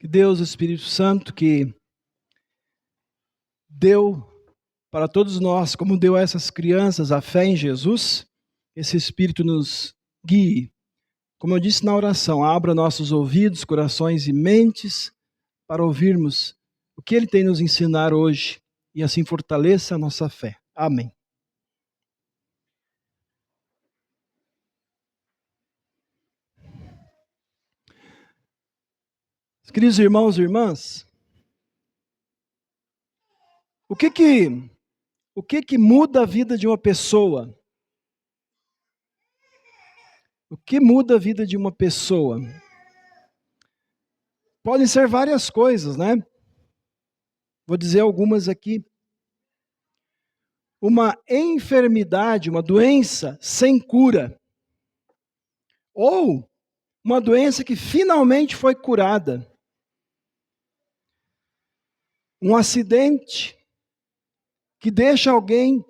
Que Deus, o Espírito Santo, que deu para todos nós, como deu a essas crianças a fé em Jesus, esse Espírito nos guie. Como eu disse na oração, abra nossos ouvidos, corações e mentes para ouvirmos o que Ele tem nos ensinar hoje e assim fortaleça a nossa fé. Amém. Queridos irmãos e irmãs, o que muda a vida de uma pessoa? O que muda a vida de uma pessoa? Podem ser várias coisas, né? Vou dizer algumas aqui. Uma enfermidade, uma doença sem cura. Ou uma doença que finalmente foi curada. Um acidente que deixa alguém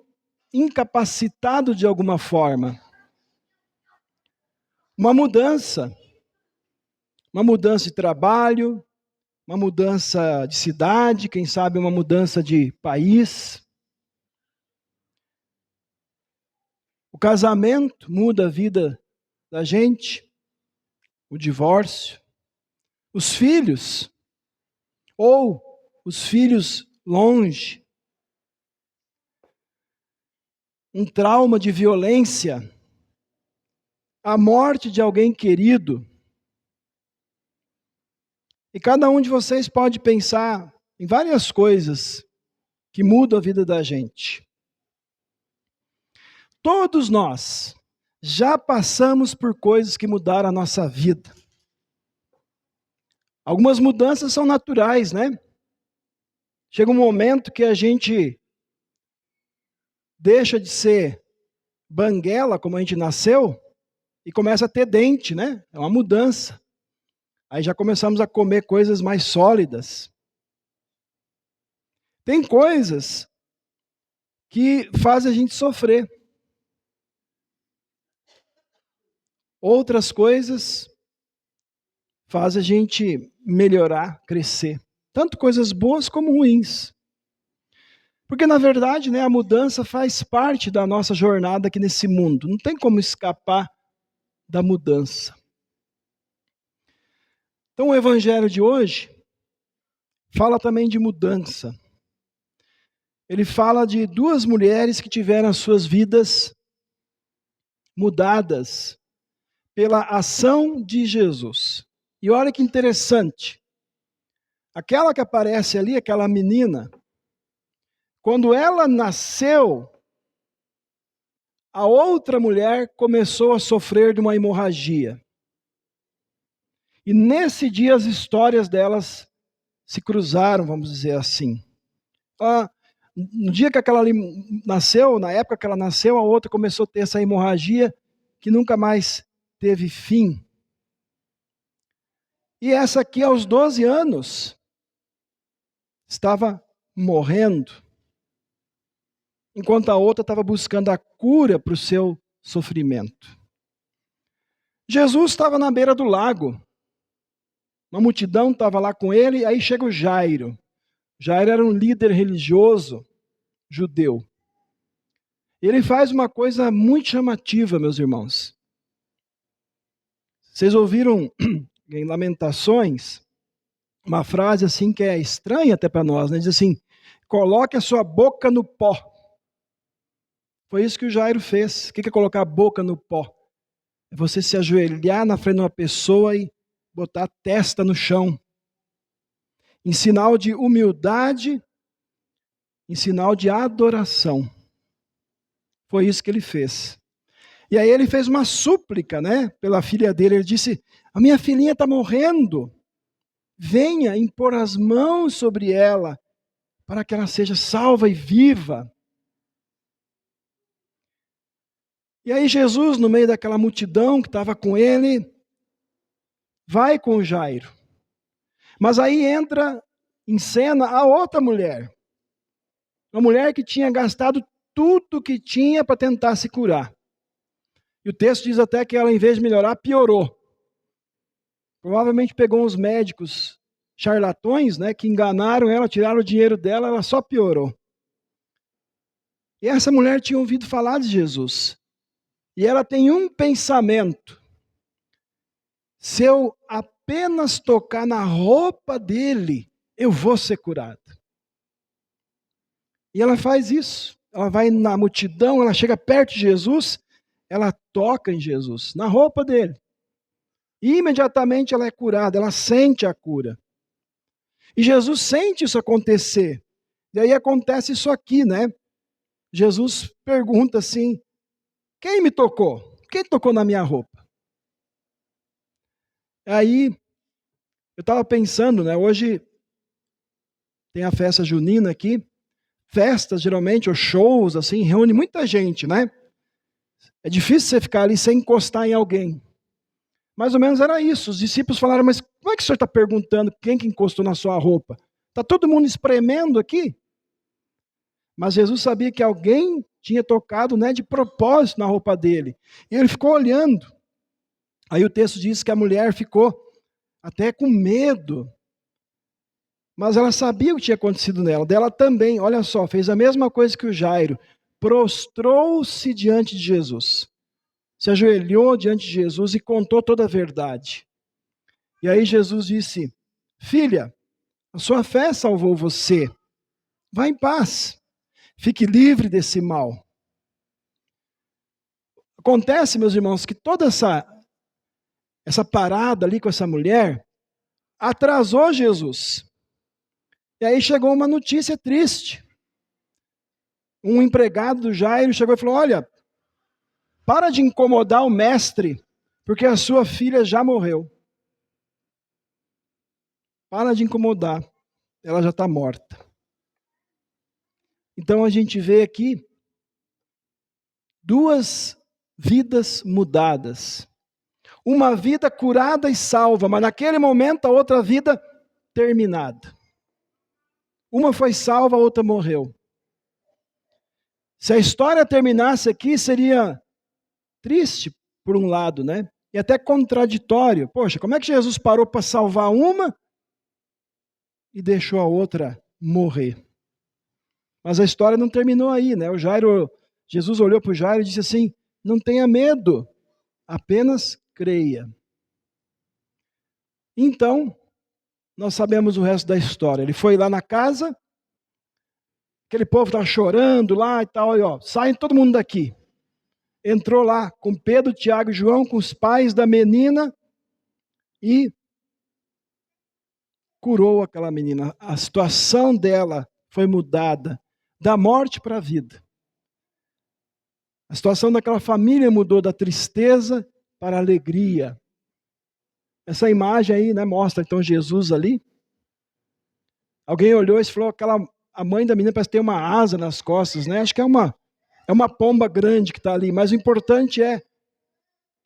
incapacitado de alguma forma. Uma mudança de trabalho, uma mudança de cidade, quem sabe uma mudança de país. O casamento muda a vida da gente, o divórcio. Os filhos, ou os filhos longe. Um trauma de violência, a morte de alguém querido. E cada um de vocês pode pensar em várias coisas que mudam a vida da gente. Todos nós já passamos por coisas que mudaram a nossa vida. Algumas mudanças são naturais, né? Chega um momento que a gente deixa de ser banguela, como a gente nasceu, e começa a ter dente, né? É uma mudança. Aí já começamos a comer coisas mais sólidas. Tem coisas que fazem a gente sofrer. Outras coisas fazem a gente melhorar, crescer. Tanto coisas boas como ruins. Porque, na verdade, né, a mudança faz parte da nossa jornada aqui nesse mundo. Não tem como escapar da mudança. Então, o evangelho de hoje fala também de mudança. Ele fala de duas mulheres que tiveram as suas vidas mudadas pela ação de Jesus. E olha que interessante. Aquela que aparece ali, aquela menina, quando ela nasceu, a outra mulher começou a sofrer de uma hemorragia. E nesse dia as histórias delas se cruzaram, vamos dizer assim. No dia que aquela ali nasceu, na época que ela nasceu, a outra começou a ter essa hemorragia que nunca mais teve fim. E essa aqui, aos 12 anos, estava morrendo, enquanto a outra estava buscando a cura para o seu sofrimento. Jesus estava na beira do lago. Uma multidão estava lá com ele, aí chega o Jairo. Jairo era um líder religioso judeu. Ele faz uma coisa muito chamativa, meus irmãos. Vocês ouviram em Lamentações uma frase assim que é estranha até para nós, né? Diz assim: coloque a sua boca no pó. Foi isso que o Jairo fez. O que é colocar a boca no pó? É você se ajoelhar na frente de uma pessoa e botar a testa no chão. Em sinal de humildade, em sinal de adoração. Foi isso que ele fez. E aí ele fez uma súplica, né, pela filha dele. Ele disse: a minha filhinha está morrendo. Venha impor as mãos sobre ela, para que ela seja salva e viva. E aí Jesus, no meio daquela multidão que estava com ele, vai com Jairo. Mas aí entra em cena a outra mulher. Uma mulher que tinha gastado tudo que tinha para tentar se curar. E o texto diz até que ela, em vez de melhorar, piorou. Provavelmente pegou uns médicos charlatões, né, que enganaram ela, tiraram o dinheiro dela, ela só piorou. E essa mulher tinha ouvido falar de Jesus. E ela tem um pensamento: se eu apenas tocar na roupa dele, eu vou ser curada. E ela faz isso. Ela vai na multidão, ela chega perto de Jesus, ela toca em Jesus, na roupa dele. E imediatamente ela é curada, ela sente a cura. E Jesus sente isso acontecer. E aí acontece isso aqui, né? Jesus pergunta assim: quem me tocou? Quem tocou na minha roupa? Aí eu estava pensando, né? Hoje tem a festa junina aqui. Festas, geralmente, ou shows, assim, reúne muita gente, né? É difícil você ficar ali sem encostar em alguém. Mais ou menos era isso. Os discípulos falaram: mas como é que o senhor está perguntando quem que encostou na sua roupa? Está todo mundo espremendo aqui? Mas Jesus sabia que alguém tinha tocado, né, de propósito na roupa dele. E ele ficou olhando. Aí o texto diz que a mulher ficou até com medo. Mas ela sabia o que tinha acontecido nela. Dela também, olha só, fez a mesma coisa que o Jairo. Prostrou-se diante de Jesus. Se ajoelhou diante de Jesus e contou toda a verdade. E aí Jesus disse: filha, a sua fé salvou você. Vá em paz. Fique livre desse mal. Acontece, meus irmãos, que toda essa parada ali com essa mulher atrasou Jesus. E aí chegou uma notícia triste. Um empregado do Jairo chegou e falou: olha, para de incomodar o mestre, porque a sua filha já morreu. Para de incomodar, ela já está morta. Então a gente vê aqui duas vidas mudadas. Uma vida curada e salva, mas naquele momento a outra vida terminada. Uma foi salva, a outra morreu. Se a história terminasse aqui, seria triste, por um lado, né? E até contraditório. Poxa, como é que Jesus parou para salvar uma e deixou a outra morrer? Mas a história não terminou aí, né? Jesus olhou para o Jairo e disse assim: não tenha medo, apenas creia. Então, nós sabemos o resto da história. Ele foi lá na casa, aquele povo estava chorando lá e tal, e ó, saem todo mundo daqui. Entrou lá com Pedro, Tiago e João, com os pais da menina, e curou aquela menina. A situação dela foi mudada, da morte para a vida. A situação daquela família mudou da tristeza para a alegria. Essa imagem aí, né, mostra então Jesus ali. Alguém olhou e falou: a mãe da menina parece ter uma asa nas costas, né? Acho que é uma pomba grande que está ali. Mas o importante é,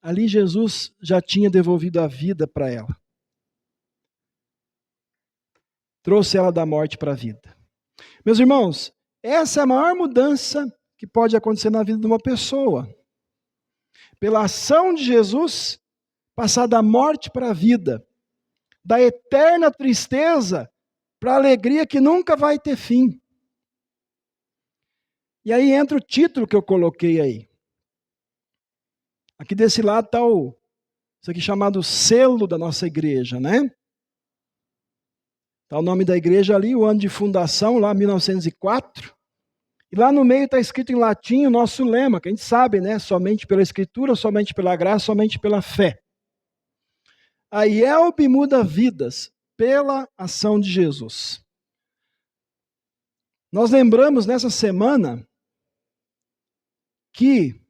ali Jesus já tinha devolvido a vida para ela. Trouxe ela da morte para a vida. Meus irmãos, essa é a maior mudança que pode acontecer na vida de uma pessoa. Pela ação de Jesus, passar da morte para a vida, da eterna tristeza para a alegria que nunca vai ter fim. E aí entra o título que eu coloquei aí. Aqui desse lado está isso aqui chamado selo da nossa igreja, né? Está o nome da igreja ali, o ano de fundação, lá 1904. E lá no meio está escrito em latim o nosso lema, que a gente sabe, né? Somente pela escritura, somente pela graça, somente pela fé. A IELB muda vidas pela ação de Jesus. Nós lembramos nessa semana que,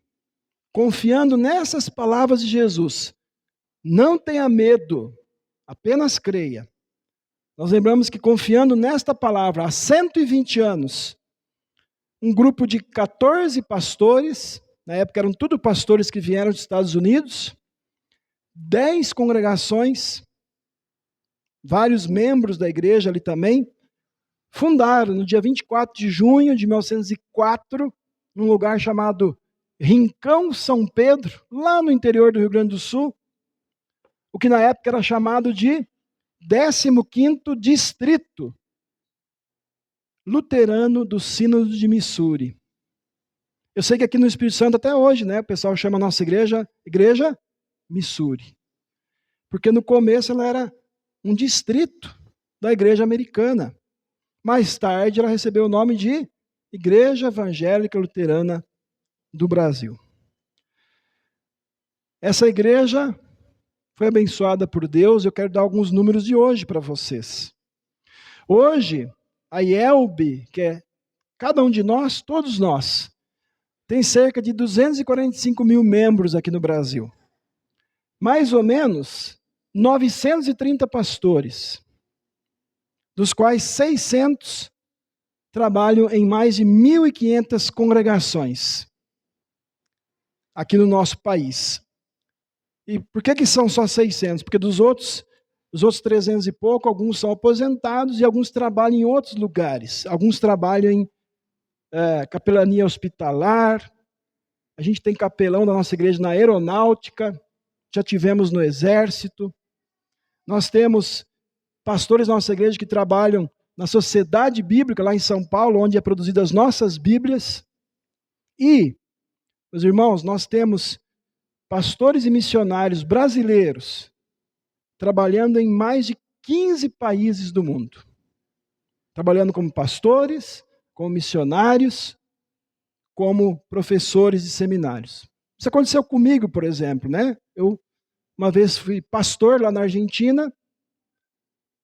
confiando nessas palavras de Jesus, não tenha medo, apenas creia. Nós lembramos que, confiando nesta palavra, há 120 anos, um grupo de 14 pastores, na época eram tudo pastores que vieram dos Estados Unidos, 10 congregações, vários membros da igreja ali também, fundaram no dia 24 de junho de 1904, num lugar chamado Rincão São Pedro, lá no interior do Rio Grande do Sul, o que na época era chamado de 15º Distrito Luterano do Sínodo de Missouri. Eu sei que aqui no Espírito Santo até hoje, né, o pessoal chama a nossa igreja Missouri. Porque no começo ela era um distrito da igreja americana. Mais tarde ela recebeu o nome de Igreja Evangélica Luterana do Brasil. Essa igreja foi abençoada por Deus. Eu quero dar alguns números de hoje para vocês. Hoje, a IELB, que é cada um de nós, todos nós, tem cerca de 245 mil membros aqui no Brasil. Mais ou menos 930 pastores, dos quais 600 trabalham em mais de 1.500 congregações aqui no nosso país. E por que são só 600? Porque dos outros 300 e pouco, alguns são aposentados e alguns trabalham em outros lugares. Alguns trabalham em capelania hospitalar. A gente tem capelão da nossa igreja na aeronáutica. Já tivemos no exército. Nós temos pastores da nossa igreja que trabalham na Sociedade Bíblica, lá em São Paulo, onde é produzidas as nossas Bíblias. E, meus irmãos, nós temos pastores e missionários brasileiros trabalhando em mais de 15 países do mundo. Trabalhando como pastores, como missionários, como professores de seminários. Isso aconteceu comigo, por exemplo, né? Eu, uma vez, fui pastor lá na Argentina,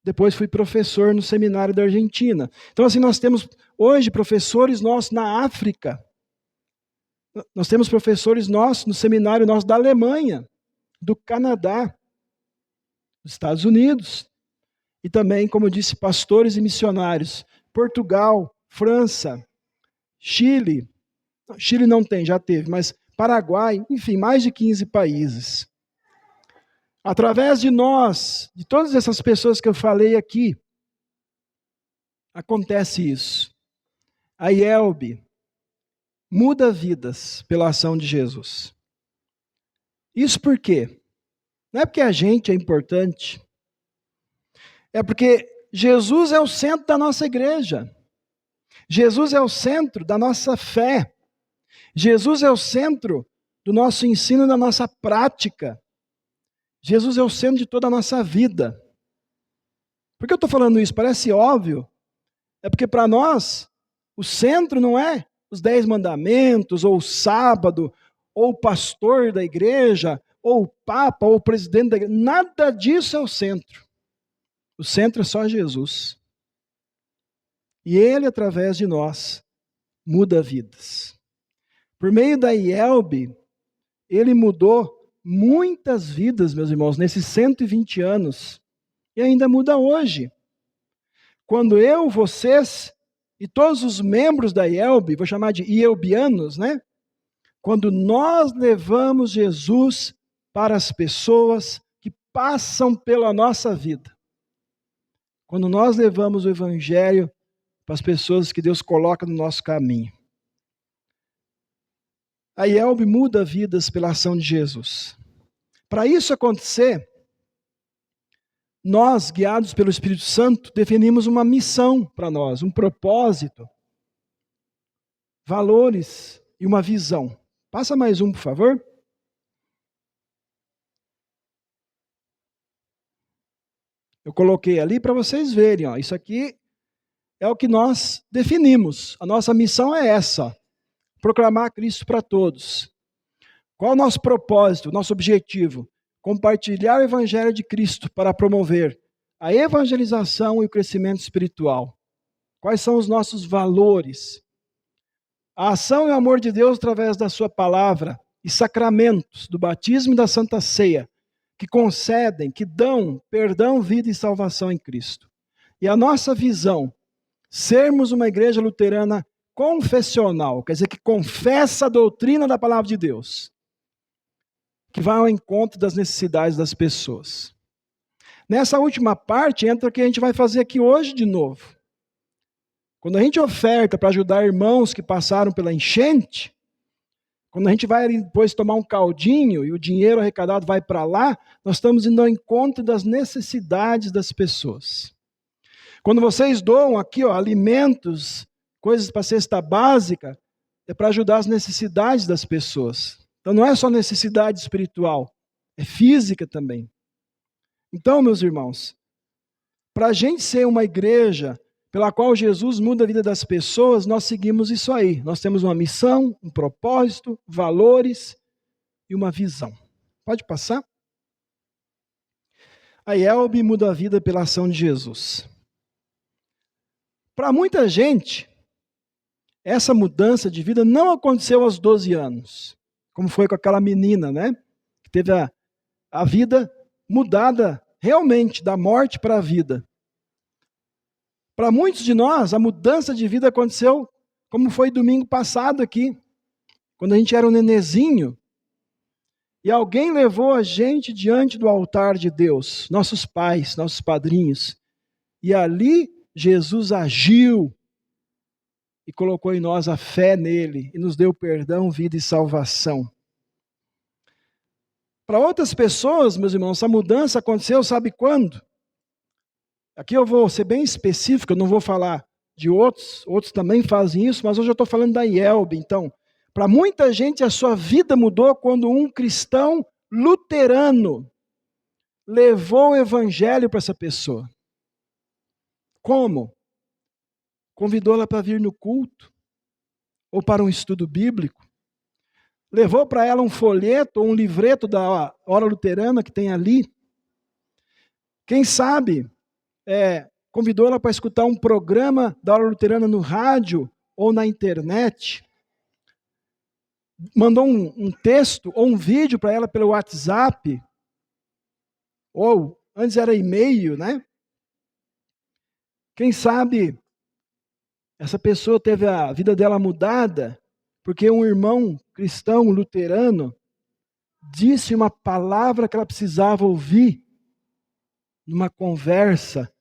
depois fui professor no seminário da Argentina. Então, assim, nós temos hoje professores nossos na África. Nós temos professores nossos no seminário nosso da Alemanha, do Canadá, dos Estados Unidos. E também, como eu disse, pastores e missionários. Portugal, França, Chile. Chile não tem, já teve, mas Paraguai, enfim, mais de 15 países. Através de nós, de todas essas pessoas que eu falei aqui, acontece isso. A IELB muda vidas pela ação de Jesus. Isso por quê? Não é porque a gente é importante. É porque Jesus é o centro da nossa igreja. Jesus é o centro da nossa fé. Jesus é o centro do nosso ensino e da nossa prática. Jesus é o centro de toda a nossa vida. Por que eu estou falando isso? Parece óbvio. É porque para nós, o centro não é os 10 mandamentos, ou o sábado, ou o pastor da igreja, ou o papa, ou o presidente da igreja. Nada disso é o centro. O centro é só Jesus. E Ele, através de nós, muda vidas. Por meio da IELB, Ele mudou muitas vidas, meus irmãos, nesses 120 anos. E ainda muda hoje. Quando eu, vocês e todos os membros da IELB, vou chamar de ielbianos, né? Quando nós levamos Jesus para as pessoas que passam pela nossa vida. Quando nós levamos o Evangelho para as pessoas que Deus coloca no nosso caminho. A IELB muda vidas pela ação de Jesus. Para isso acontecer, nós, guiados pelo Espírito Santo, definimos uma missão para nós, um propósito, valores e uma visão. Passa mais um, por favor. Eu coloquei ali para vocês verem. Ó. Isso aqui é o que nós definimos. A nossa missão é essa, proclamar Cristo para todos. Qual é o nosso propósito, nosso objetivo? Compartilhar o Evangelho de Cristo para promover a evangelização e o crescimento espiritual. Quais são os nossos valores? A ação e o amor de Deus através da sua palavra e sacramentos do batismo e da Santa Ceia, que concedem, que dão perdão, vida e salvação em Cristo. E a nossa visão, sermos uma igreja luterana confessional, quer dizer, que confessa a doutrina da palavra de Deus, que vai ao encontro das necessidades das pessoas. Nessa última parte entra o que a gente vai fazer aqui hoje de novo. Quando a gente oferta para ajudar irmãos que passaram pela enchente, Quando a gente vai depois tomar um caldinho e o dinheiro arrecadado vai para lá, nós estamos indo ao encontro das necessidades das pessoas. Quando vocês doam aqui, alimentos, coisas para cesta básica, é para ajudar as necessidades das pessoas. Então não é só necessidade espiritual, é física também. Então, meus irmãos, para a gente ser uma igreja pela qual Jesus muda a vida das pessoas, nós seguimos isso aí. Nós temos uma missão, um propósito, valores e uma visão. Pode passar? A IELB muda a vida pela ação de Jesus. Para muita gente, essa mudança de vida não aconteceu aos 12 anos, como foi com aquela menina, né? Que teve a vida mudada realmente, da morte para a vida. Para muitos de nós, a mudança de vida aconteceu como foi domingo passado aqui, quando a gente era um nenezinho, e alguém levou a gente diante do altar de Deus, nossos pais, nossos padrinhos, e ali Jesus agiu e colocou em nós a fé nele, e nos deu perdão, vida e salvação. Para outras pessoas, meus irmãos, essa mudança aconteceu, sabe quando? Aqui eu vou ser bem específico, eu não vou falar de outros também fazem isso, mas hoje eu estou falando da IELB. Então, para muita gente a sua vida mudou quando um cristão luterano levou o evangelho para essa pessoa. Como? Convidou-la para vir no culto, ou para um estudo bíblico, levou para ela um folheto ou um livreto da Hora Luterana que tem ali. Quem sabe convidou ela para escutar um programa da Hora Luterana no rádio ou na internet. Mandou um texto ou um vídeo para ela pelo WhatsApp. Ou, antes era e-mail, né? Quem sabe essa pessoa teve a vida dela mudada porque um irmão cristão luterano disse uma palavra que ela precisava ouvir numa conversa.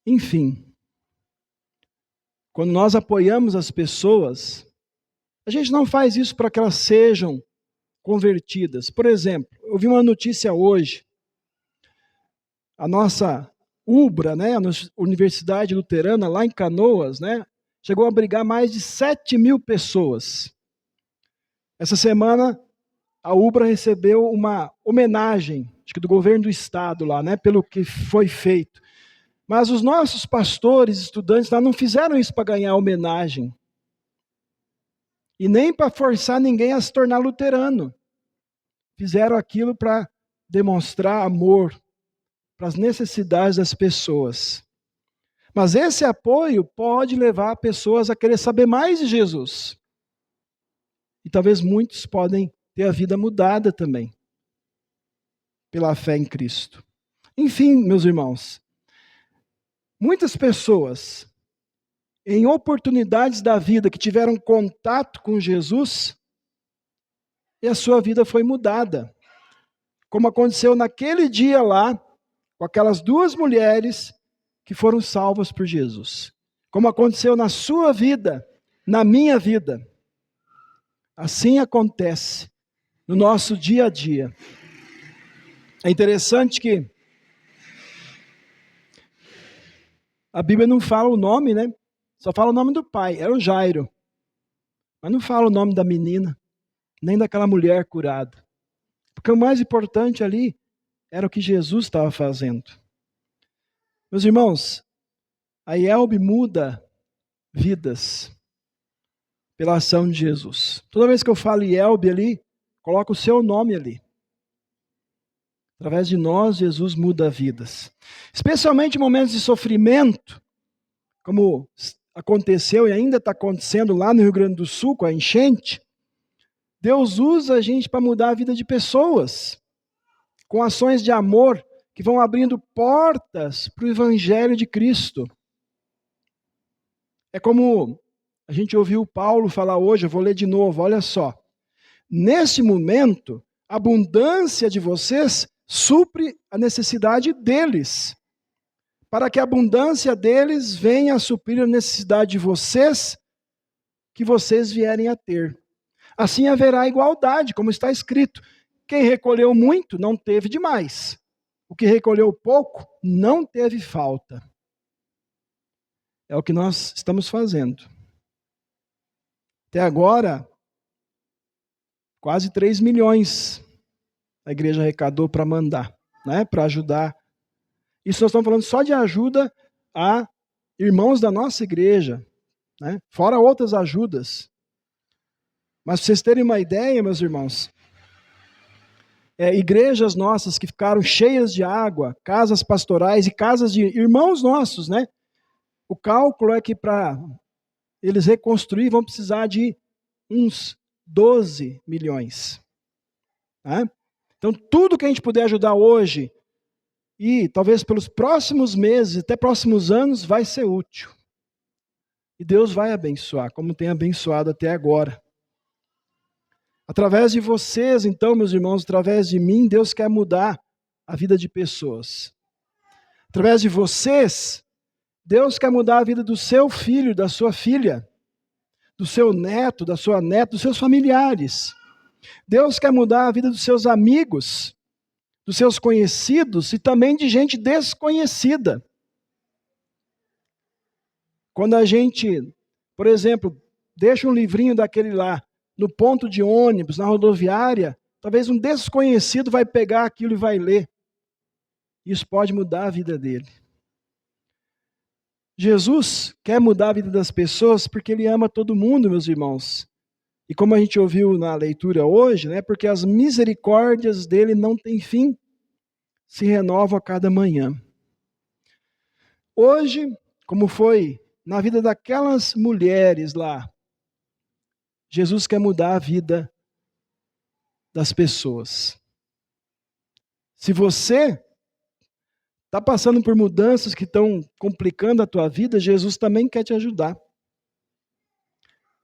Enfim, quando nós apoiamos as pessoas, a gente não faz isso para que elas sejam convertidas. Por exemplo, eu vi uma notícia hoje, a nossa UBRA, né, a Universidade Luterana, lá em Canoas, né, chegou a abrigar mais de 7.000 pessoas. Essa semana, a UBRA recebeu uma homenagem, acho que do governo do estado lá, né, pelo que foi feito. Mas os nossos pastores, estudantes lá, não fizeram isso para ganhar homenagem. E nem para forçar ninguém a se tornar luterano. Fizeram aquilo para demonstrar amor para as necessidades das pessoas. Mas esse apoio pode levar pessoas a querer saber mais de Jesus. E talvez muitos podem ter a vida mudada também, pela fé em Cristo. Enfim, meus irmãos, muitas pessoas, em oportunidades da vida que tiveram contato com Jesus, e a sua vida foi mudada. Como aconteceu naquele dia lá, com aquelas 2 mulheres que foram salvas por Jesus. Como aconteceu na sua vida, na minha vida. Assim acontece no nosso dia a dia. É interessante que a Bíblia não fala o nome, né? Só fala o nome do pai, era o Jairo. Mas não fala o nome da menina, nem daquela mulher curada. Porque o mais importante ali era o que Jesus estava fazendo. Meus irmãos, a IELB muda vidas pela ação de Jesus. Toda vez que eu falo IELB ali, coloca o seu nome ali. Através de nós, Jesus muda vidas. Especialmente em momentos de sofrimento, como aconteceu e ainda está acontecendo lá no Rio Grande do Sul, com a enchente, Deus usa a gente para mudar a vida de pessoas, com ações de amor que vão abrindo portas para o Evangelho de Cristo. É como a gente ouviu Paulo falar hoje, eu vou ler de novo, olha só. Nesse momento, a abundância de vocês supre a necessidade deles, para que a abundância deles venha a suprir a necessidade de vocês que vocês vierem a ter. Assim haverá igualdade, como está escrito. Quem recolheu muito não teve demais. O que recolheu pouco não teve falta. É o que nós estamos fazendo. Até agora, quase 3 milhões a igreja arrecadou para mandar, né, para ajudar. Isso nós estamos falando só de ajuda a irmãos da nossa igreja, né, fora outras ajudas. Mas para vocês terem uma ideia, meus irmãos, igrejas nossas que ficaram cheias de água, casas pastorais e casas de irmãos nossos, né? O cálculo é que para eles reconstruir vão precisar de uns 12 milhões. Né? Então, tudo que a gente puder ajudar hoje e talvez pelos próximos meses, até próximos anos, vai ser útil. E Deus vai abençoar, como tem abençoado até agora. Através de vocês, então, meus irmãos, através de mim, Deus quer mudar a vida de pessoas. Através de vocês, Deus quer mudar a vida do seu filho, da sua filha, do seu neto, da sua neta, dos seus familiares. Deus quer mudar a vida dos seus amigos, dos seus conhecidos e também de gente desconhecida. Quando a gente, por exemplo, deixa um livrinho daquele lá, no ponto de ônibus, na rodoviária, talvez um desconhecido vai pegar aquilo e vai ler. Isso pode mudar a vida dele. Jesus quer mudar a vida das pessoas porque Ele ama todo mundo, meus irmãos. E como a gente ouviu na leitura hoje, né, porque as misericórdias dele não têm fim, se renovam a cada manhã. Hoje, como foi na vida daquelas mulheres lá, Jesus quer mudar a vida das pessoas. Se você está passando por mudanças que estão complicando a tua vida, Jesus também quer te ajudar.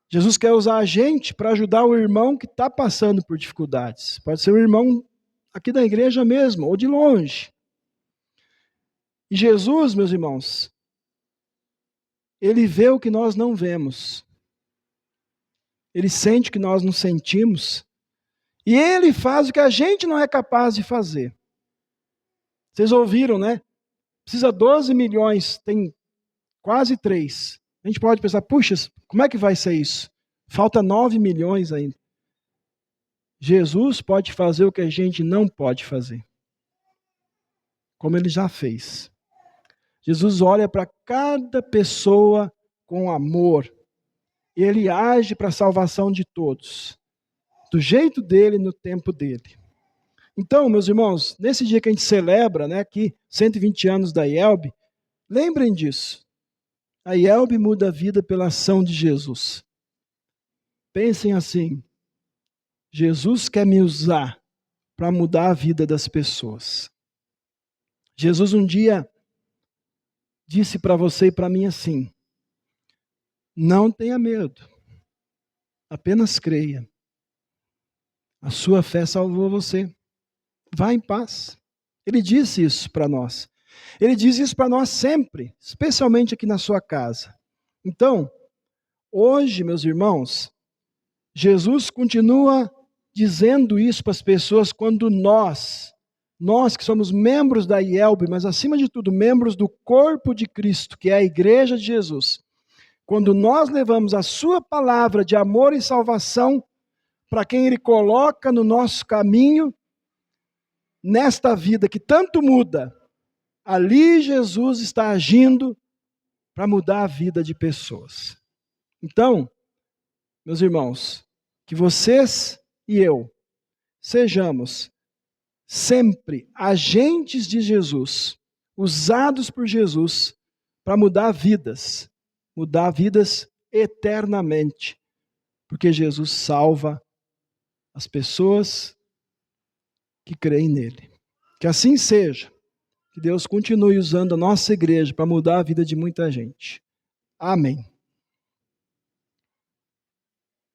Jesus quer usar a gente para ajudar o irmão que está passando por dificuldades. Pode ser um irmão aqui da igreja mesmo, ou de longe. E Jesus, meus irmãos, Ele vê o que nós não vemos. Ele sente o que nós não sentimos. E Ele faz o que a gente não é capaz de fazer. Vocês ouviram, né? Precisa 12 milhões, tem quase 3. A gente pode pensar, puxa, como é que vai ser isso? Falta 9 milhões ainda. Jesus pode fazer o que a gente não pode fazer. Como Ele já fez. Jesus olha para cada pessoa com amor. Ele age para a salvação de todos. Do jeito dele, no tempo dele. Então, meus irmãos, nesse dia que a gente celebra, né, aqui, 120 anos da IELB, lembrem disso. A IELB muda a vida pela ação de Jesus. Pensem assim, Jesus quer me usar para mudar a vida das pessoas. Jesus um dia disse para você e para mim assim, não tenha medo, apenas creia. A sua fé salvou você. Vá em paz. Ele disse isso para nós. Ele diz isso para nós sempre, especialmente aqui na sua casa. Então, hoje, meus irmãos, Jesus continua dizendo isso para as pessoas quando nós que somos membros da IELB, mas acima de tudo, membros do corpo de Cristo, que é a igreja de Jesus, quando nós levamos a sua palavra de amor e salvação para quem Ele coloca no nosso caminho, nesta vida que tanto muda, ali Jesus está agindo para mudar a vida de pessoas. Então, meus irmãos, que vocês e eu sejamos sempre agentes de Jesus, usados por Jesus para mudar vidas eternamente, porque Jesus salva as pessoas que creem nele. Que assim seja. Que Deus continue usando a nossa igreja para mudar a vida de muita gente. Amém.